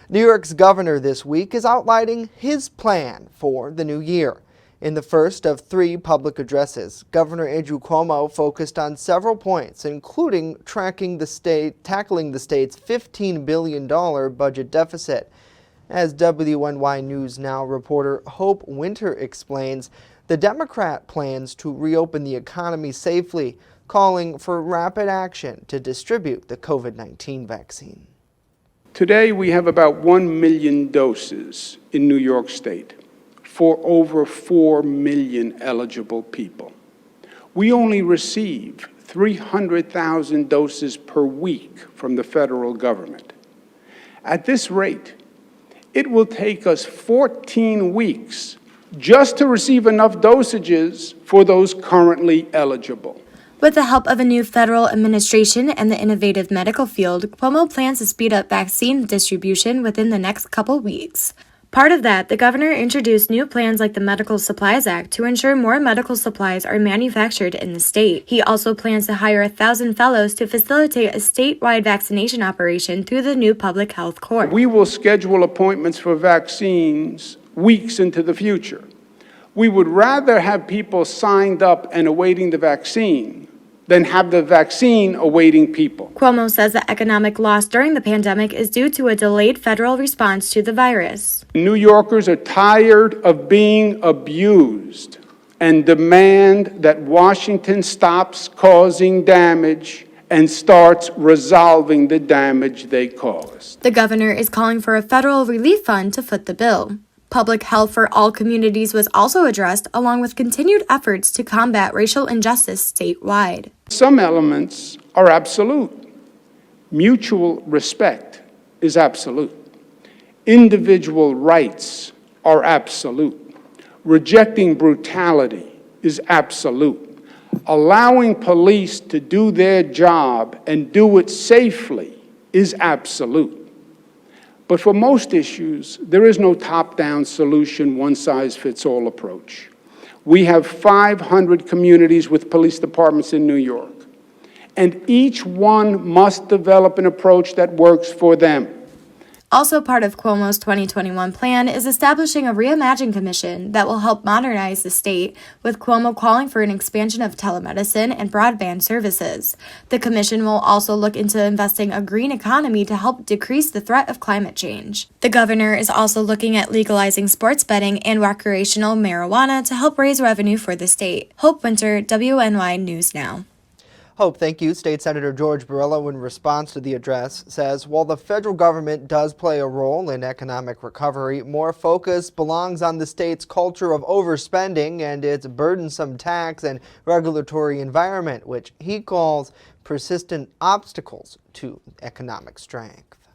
New York's governor this week is outlining his plan for the new year. In the first of 3 public addresses, Governor Andrew Cuomo focused on several points, including tackling the state's $15 billion budget deficit. As WNY News Now reporter Hope Winter explains, the Democrat plans to reopen the economy safely, calling for rapid action to distribute the COVID-19 vaccine. Today, we have about 1 million doses in New York State for over 4 million eligible people. We only receive 300,000 doses per week from the federal government. At this rate, it will take us 14 weeks just to receive enough dosages for those currently eligible. With the help of a new federal administration and the innovative medical field, Cuomo plans to speed up vaccine distribution within the next couple weeks. Part of that, the governor introduced new plans like the Medical Supplies Act to ensure more medical supplies are manufactured in the state. He also plans to hire 1,000 fellows to facilitate a statewide vaccination operation through the new public health court. We will schedule appointments for vaccines weeks into the future. We would rather have people signed up and awaiting the vaccine than have the vaccine awaiting people. Cuomo says the economic loss during the pandemic is due to a delayed federal response to the virus. New Yorkers are tired of being abused and demand that Washington stops causing damage and starts resolving the damage they caused. The governor is calling for a federal relief fund to foot the bill. Public health for all communities was also addressed, along with continued efforts to combat racial injustice statewide. Some elements are absolute. Mutual respect is absolute. Individual rights are absolute. Rejecting brutality is absolute. Allowing police to do their job and do it safely is absolute. But for most issues, there is no top-down solution, one-size-fits-all approach. We have 500 communities with police departments in New York, and each one must develop an approach that works for them. Also part of Cuomo's 2021 plan is establishing a Reimagine Commission that will help modernize the state, with Cuomo calling for an expansion of telemedicine and broadband services. The commission will also look into investing a green economy to help decrease the threat of climate change. The governor is also looking at legalizing sports betting and recreational marijuana to help raise revenue for the state. Hope Winter, WNY News Now. Hope, thank you. State Senator George Borrello, in response to the address, says while the federal government does play a role in economic recovery, more focus belongs on the state's culture of overspending and its burdensome tax and regulatory environment, which he calls persistent obstacles to economic strength.